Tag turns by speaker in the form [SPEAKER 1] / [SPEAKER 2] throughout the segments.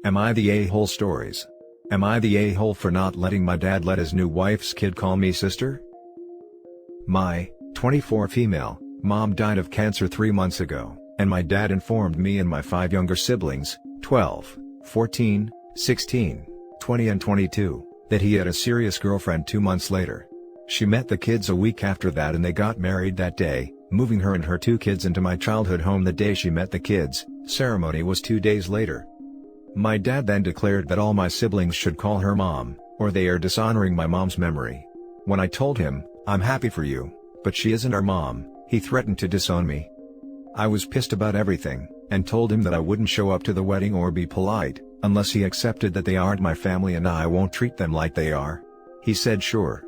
[SPEAKER 1] Am I the a-hole stories? Am I the a-hole for not letting my dad let his new wife's kid call me sister? My 24 female mom died of cancer 3 months ago, and my dad informed me and my 5 younger siblings, 12, 14, 16, 20 and 22, that he had a serious girlfriend 2 months later. She met the kids a week after that and they got married that day, moving her and her 2 kids into my childhood home the day she met the kids. Ceremony was 2 days later. My dad then declared that all my siblings should call her mom, or they are dishonoring my mom's memory. When I told him, "I'm happy for you, but she isn't our mom," he threatened to disown me. I was pissed about everything, and told him that I wouldn't show up to the wedding or be polite, unless he accepted that they aren't my family and I won't treat them like they are. He said sure.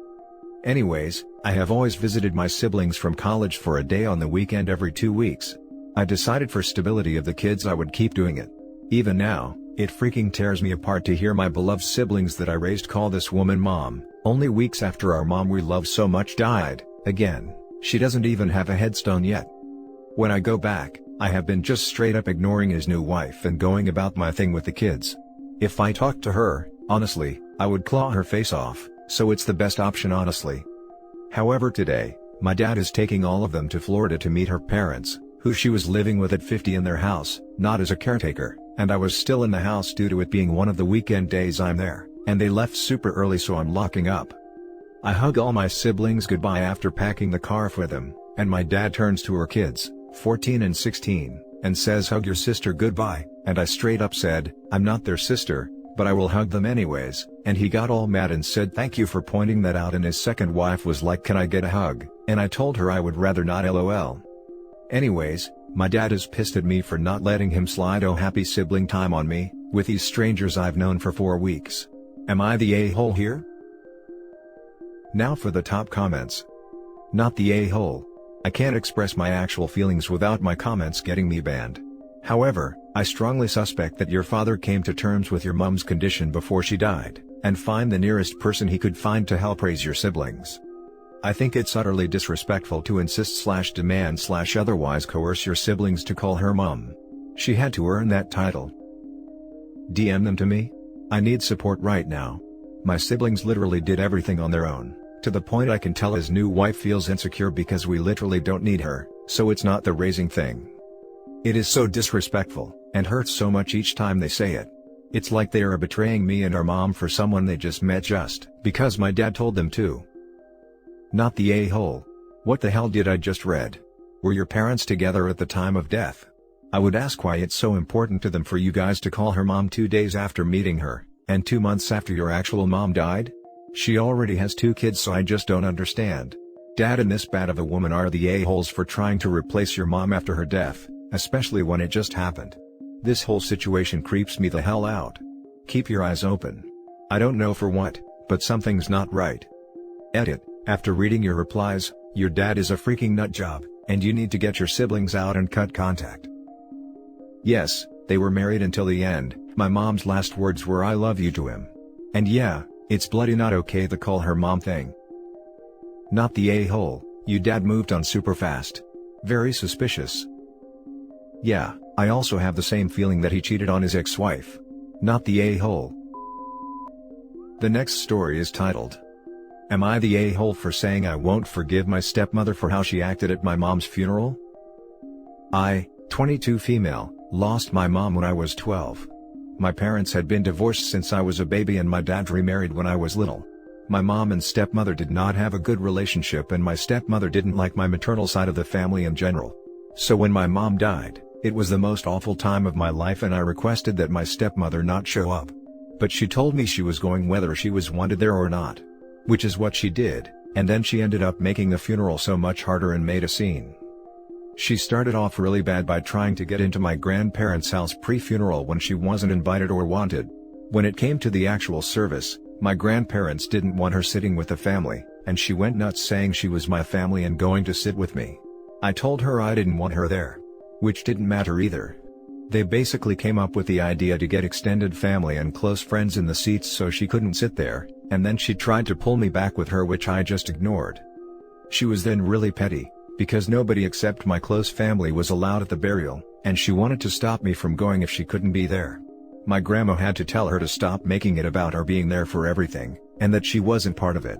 [SPEAKER 1] Anyways, I have always visited my siblings from college for a day on the weekend every 2 weeks. I decided for stability of the kids I would keep doing it. Even now, it freaking tears me apart to hear my beloved siblings that I raised call this woman mom, only weeks after our mom we loved so much died. Again, she doesn't even have a headstone yet. When I go back, I have been just straight up ignoring his new wife and going about my thing with the kids. If I talked to her, honestly, I would claw her face off, so it's the best option honestly. However, today, my dad is taking all of them to Florida to meet her parents, who she was living with at 50 in their house, not as a caretaker, and I was still in the house due to it being one of the weekend days I'm there, and they left super early so I'm locking up. I hug all my siblings goodbye after packing the car for them, and my dad turns to her kids, 14 and 16, and says hug your sister goodbye, and I straight up said, I'm not their sister, but I will hug them anyways, and he got all mad and said thank you for pointing that out and his second wife was like can I get a hug, and I told her I would rather not lol. Anyways, my dad is pissed at me for not letting him slide oh happy sibling time on me, with these strangers I've known for 4 weeks. Am I the a-hole here? Now for the top comments. Not the a-hole. I can't express my actual feelings without my comments getting me banned. However, I strongly suspect that your father came to terms with your mom's condition before she died, and find the nearest person he could find to help raise your siblings. I think it's utterly disrespectful to insist/demand/otherwise coerce your siblings to call her mom. She had to earn that title. DM them to me. I need support right now. My siblings literally did everything on their own, to the point I can tell his new wife feels insecure because we literally don't need her, so it's not the raising thing. It is so disrespectful, and hurts so much each time they say it. It's like they are betraying me and our mom for someone they just met just because my dad told them to. Not the a-hole. What the hell did I just read? Were your parents together at the time of death? I would ask why it's so important to them for you guys to call her mom 2 days after meeting her, and 2 months after your actual mom died? She already has 2 kids so I just don't understand. Dad and this bad of a woman are the a-holes for trying to replace your mom after her death, especially when it just happened. This whole situation creeps me the hell out. Keep your eyes open. I don't know for what, but something's not right. Edit. After reading your replies, your dad is a freaking nutjob, and you need to get your siblings out and cut contact. Yes, they were married until the end. My mom's last words were I love you to him. And yeah, it's bloody not okay the call her mom thing. Not the a-hole. You dad moved on super fast. Very suspicious. Yeah, I also have the same feeling that he cheated on his ex-wife. Not the a-hole. The next story is titled, Am I the a-hole for saying I won't forgive my stepmother for how she acted at my mom's funeral? I, 22 female, lost my mom when I was 12. My parents had been divorced since I was a baby and my dad remarried when I was little. My mom and stepmother did not have a good relationship and my stepmother didn't like my maternal side of the family in general. So when my mom died, it was the most awful time of my life and I requested that my stepmother not show up. But she told me she was going whether she was wanted there or not. Which is what she did, and then she ended up making the funeral so much harder and made a scene. She started off really bad by trying to get into my grandparents' house pre-funeral when she wasn't invited or wanted. When it came to the actual service, my grandparents didn't want her sitting with the family, and she went nuts saying she was my family and going to sit with me. I told her I didn't want her there. Which didn't matter either. They basically came up with the idea to get extended family and close friends in the seats so she couldn't sit there, and then she tried to pull me back with her which I just ignored. She was then really petty, because nobody except my close family was allowed at the burial, and she wanted to stop me from going if she couldn't be there. My grandma had to tell her to stop making it about her being there for everything, and that she wasn't part of it.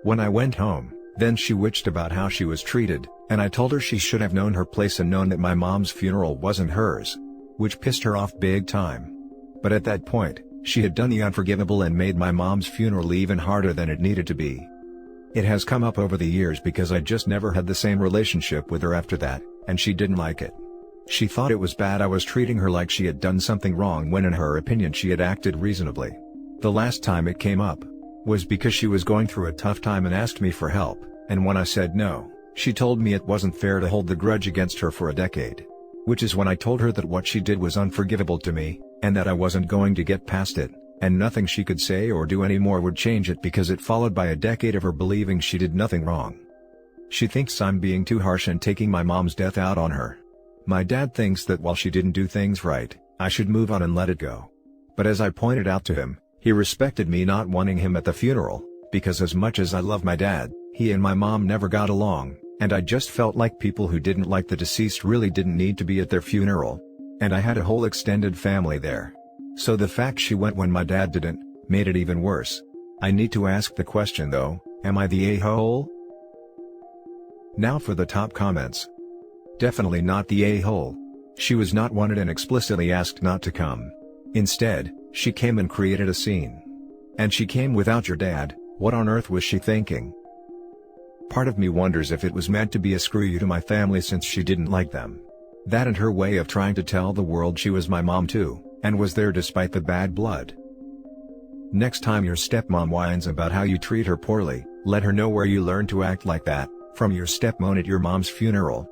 [SPEAKER 1] When I went home, then she witched about how she was treated, and I told her she should have known her place and known that my mom's funeral wasn't hers. Which pissed her off big time. But at that point, she had done the unforgivable and made my mom's funeral even harder than it needed to be. It has come up over the years because I just never had the same relationship with her after that, and she didn't like it. She thought it was bad I was treating her like she had done something wrong when in her opinion she had acted reasonably. The last time it came up was because she was going through a tough time and asked me for help, and when I said no, she told me it wasn't fair to hold the grudge against her for a decade. Which is when I told her that what she did was unforgivable to me, and that I wasn't going to get past it, and nothing she could say or do anymore would change it because it followed by a decade of her believing she did nothing wrong. She thinks I'm being too harsh and taking my mom's death out on her. My dad thinks that while she didn't do things right, I should move on and let it go. But as I pointed out to him, he respected me not wanting him at the funeral, because as much as I love my dad, he and my mom never got along, and I just felt like people who didn't like the deceased really didn't need to be at their funeral. And I had a whole extended family there. So the fact she went when my dad didn't, made it even worse. I need to ask the question though, am I the a-hole? Now for the top comments. Definitely not the a-hole. She was not wanted and explicitly asked not to come. Instead, she came and created a scene. And she came without your dad. What on earth was she thinking? Part of me wonders if it was meant to be a screw you to my family since she didn't like them. That and her way of trying to tell the world she was my mom too, and was there despite the bad blood. Next time your stepmom whines about how you treat her poorly, let her know where you learned to act like that, from your stepmom at your mom's funeral.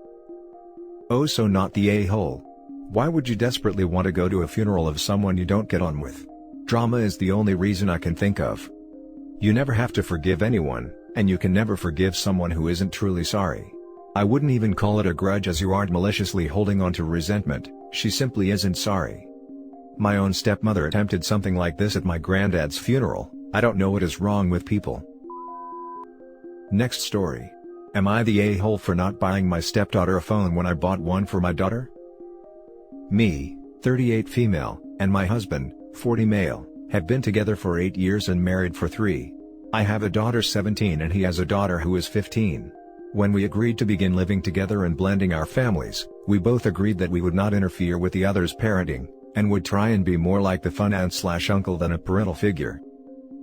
[SPEAKER 1] Oh, so not the a-hole. Why would you desperately want to go to a funeral of someone you don't get on with? Drama is the only reason I can think of. You never have to forgive anyone, and you can never forgive someone who isn't truly sorry. I wouldn't even call it a grudge as you aren't maliciously holding on to resentment, she simply isn't sorry. My own stepmother attempted something like this at my granddad's funeral. I don't know what is wrong with people. Next story. Am I the a-hole for not buying my stepdaughter a phone when I bought one for my daughter? Me, 38 female, and my husband, 40 male, have been together for 8 years and married for 3. I have a daughter 17 and he has a daughter who is 15. When we agreed to begin living together and blending our families, we both agreed that we would not interfere with the other's parenting, and would try and be more like the fun aunt/uncle than a parental figure.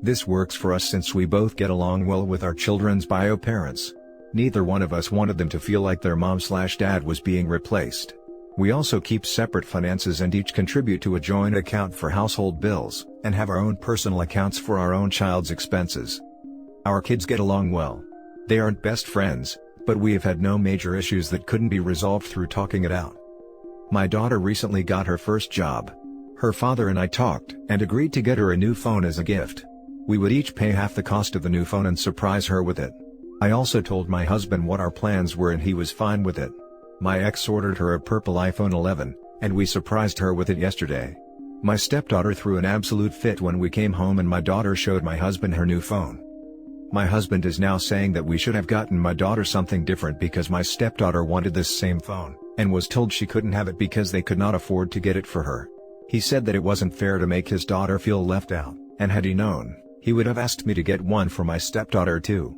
[SPEAKER 1] This works for us since we both get along well with our children's bio parents. Neither one of us wanted them to feel like their mom/dad was being replaced. We also keep separate finances and each contribute to a joint account for household bills, and have our own personal accounts for our own child's expenses. Our kids get along well. They aren't best friends, but we have had no major issues that couldn't be resolved through talking it out. My daughter recently got her first job. Her father and I talked and agreed to get her a new phone as a gift. We would each pay half the cost of the new phone and surprise her with it. I also told my husband what our plans were and he was fine with it. My ex ordered her a purple iPhone 11, and we surprised her with it yesterday. My stepdaughter threw an absolute fit when we came home and my daughter showed my husband her new phone. My husband is now saying that we should have gotten my daughter something different because my stepdaughter wanted this same phone, and was told she couldn't have it because they could not afford to get it for her. He said that it wasn't fair to make his daughter feel left out, and had he known, he would have asked me to get one for my stepdaughter too.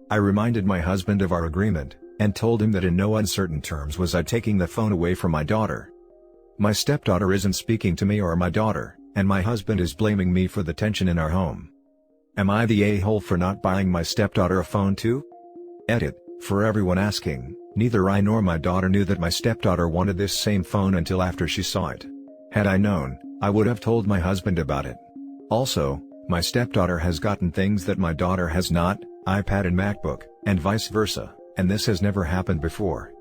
[SPEAKER 1] I reminded my husband of our agreement, and told him that in no uncertain terms was I taking the phone away from my daughter. My stepdaughter isn't speaking to me or my daughter, and my husband is blaming me for the tension in our home. Am I the a-hole for not buying my stepdaughter a phone too? Edit, for everyone asking, neither I nor my daughter knew that my stepdaughter wanted this same phone until after she saw it. Had I known, I would have told my husband about it. Also, my stepdaughter has gotten things that my daughter has not, iPad and MacBook, and vice versa, and this has never happened before.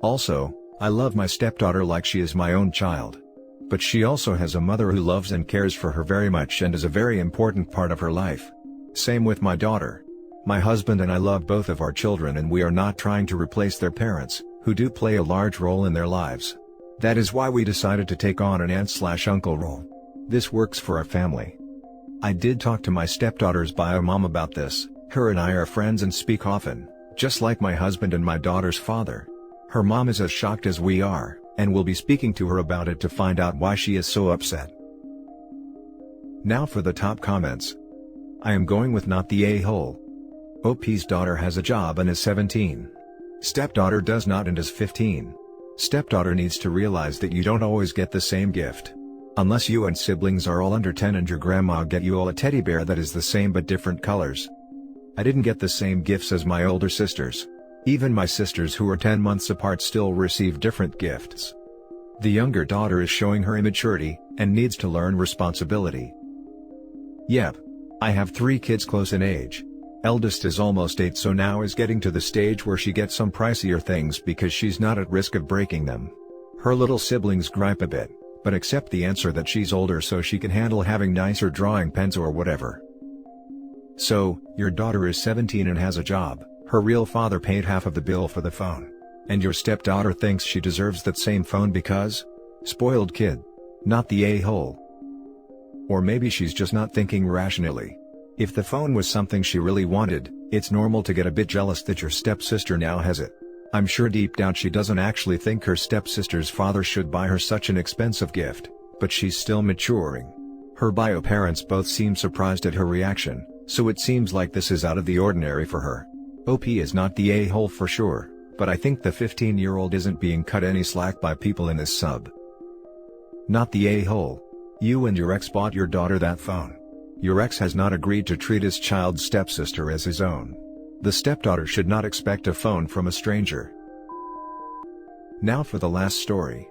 [SPEAKER 1] Also, I love my stepdaughter like she is my own child. But she also has a mother who loves and cares for her very much and is a very important part of her life. Same with my daughter. My husband and I love both of our children and we are not trying to replace their parents, who do play a large role in their lives. That is why we decided to take on an aunt/uncle role. This works for our family. I did talk to my stepdaughter's bio mom about this. Her and I are friends and speak often, just like my husband and my daughter's father. Her mom is as shocked as we are, and will be speaking to her about it to find out why she is so upset. Now for the top comments. I am going with not the a-hole. OP's daughter has a job and is 17. Stepdaughter does not and is 15. Stepdaughter needs to realize that you don't always get the same gift. Unless you and siblings are all under 10 and your grandma get you all a teddy bear that is the same but different colors. I didn't get the same gifts as my older sisters. Even my sisters who are 10 months apart still receive different gifts. The younger daughter is showing her immaturity, and needs to learn responsibility. Yep. I have 3 kids close in age. Eldest is almost 8, so now is getting to the stage where she gets some pricier things because she's not at risk of breaking them. Her little siblings gripe a bit, but accept the answer that she's older so she can handle having nicer drawing pens or whatever. So, your daughter is 17 and has a job, her real father paid half of the bill for the phone. And your stepdaughter thinks she deserves that same phone because? Spoiled kid. Not the a-hole. Or maybe she's just not thinking rationally. If the phone was something she really wanted, it's normal to get a bit jealous that your stepsister now has it. I'm sure deep down she doesn't actually think her stepsister's father should buy her such an expensive gift, but she's still maturing. Her bio parents both seem surprised at her reaction, so it seems like this is out of the ordinary for her. OP is not the a-hole for sure, but I think the 15-year-old isn't being cut any slack by people in this sub. Not the a-hole. You and your ex bought your daughter that phone. Your ex has not agreed to treat his child's stepsister as his own. The stepdaughter should not expect a phone from a stranger. Now for the last story.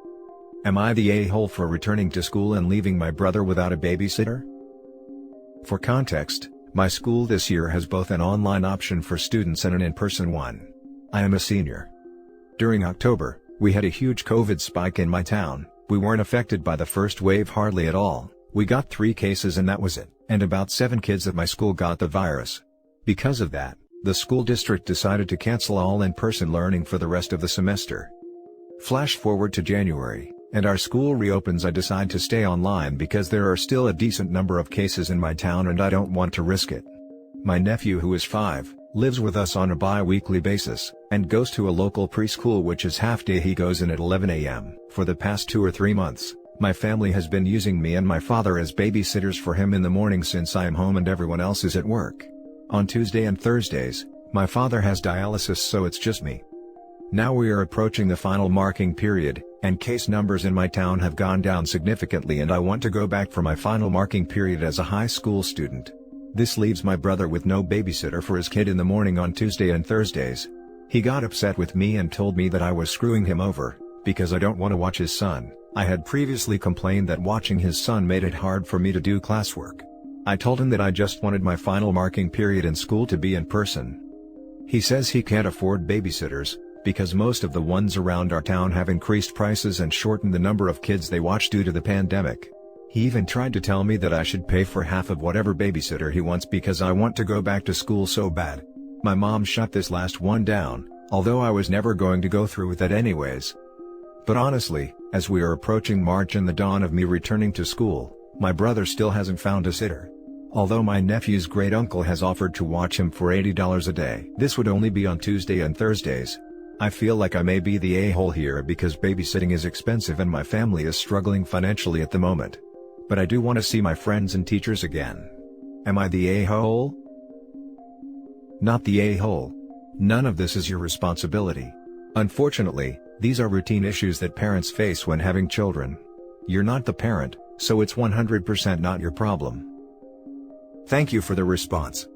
[SPEAKER 1] Am I the a-hole for returning to school and leaving my brother without a babysitter? For context, my school this year has both an online option for students and an in-person one. I am a senior. During October, we had a huge COVID spike in my town. We weren't affected by the first wave hardly at all. We got 3 cases and that was it, and about 7 kids at my school got the virus. Because of that, the school district decided to cancel all in-person learning for the rest of the semester. Flash forward to January, and our school reopens. I decide to stay online because there are still a decent number of cases in my town and I don't want to risk it. My nephew, who is 5, lives with us on a bi-weekly basis, and goes to a local preschool which is half-day. He goes in at 11 a.m. For the past 2 or 3 months, my family has been using me and my father as babysitters for him in the morning since I am home and everyone else is at work. On Tuesday and Thursdays, my father has dialysis, so it's just me. Now we are approaching the final marking period, and case numbers in my town have gone down significantly, and I want to go back for my final marking period as a high school student. This leaves my brother with no babysitter for his kid in the morning on Tuesday and Thursdays. He got upset with me and told me that I was screwing him over, because I don't want to watch his son. I had previously complained that watching his son made it hard for me to do classwork. I told him that I just wanted my final marking period in school to be in person. He says he can't afford babysitters, because most of the ones around our town have increased prices and shortened the number of kids they watch due to the pandemic. He even tried to tell me that I should pay for half of whatever babysitter he wants because I want to go back to school so bad. My mom shut this last one down, although I was never going to go through with it anyways. But honestly, as we are approaching March and the dawn of me returning to school, my brother still hasn't found a sitter. Although my nephew's great uncle has offered to watch him for $80 a day. This would only be on Tuesday and Thursdays. I feel like I may be the a-hole here because babysitting is expensive and my family is struggling financially at the moment. But I do want to see my friends and teachers again. Am I the a-hole? Not the a-hole. None of this is your responsibility. Unfortunately, these are routine issues that parents face when having children. You're not the parent, so it's 100% not your problem. Thank you for the response.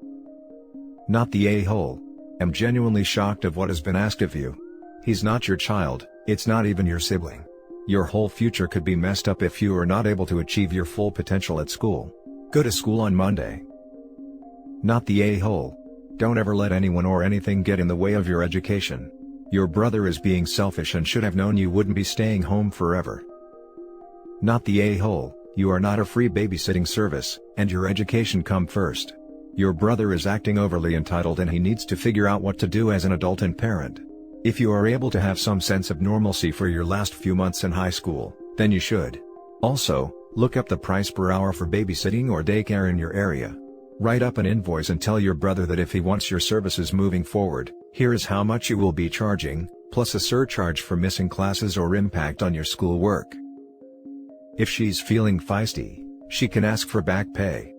[SPEAKER 1] Not the a-hole. I'm genuinely shocked of what has been asked of you. He's not your child, it's not even your sibling. Your whole future could be messed up if you are not able to achieve your full potential at school. Go to school on Monday. Not the a-hole. Don't ever let anyone or anything get in the way of your education. Your brother is being selfish and should have known you wouldn't be staying home forever. Not the a-hole. You are not a free babysitting service, and your education come first. Your brother is acting overly entitled and he needs to figure out what to do as an adult and parent. If you are able to have some sense of normalcy for your last few months in high school, then you should. Also, look up the price per hour for babysitting or daycare in your area. Write up an invoice and tell your brother that if he wants your services moving forward, here is how much you will be charging, plus a surcharge for missing classes or impact on your schoolwork. If she's feeling feisty, she can ask for back pay.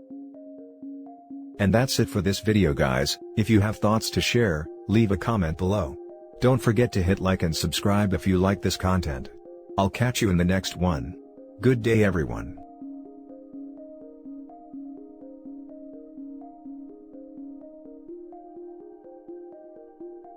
[SPEAKER 1] And that's it for this video, guys. If you have thoughts to share, leave a comment below. Don't forget to hit like and subscribe if you like this content. I'll catch you in the next one. Good day, everyone.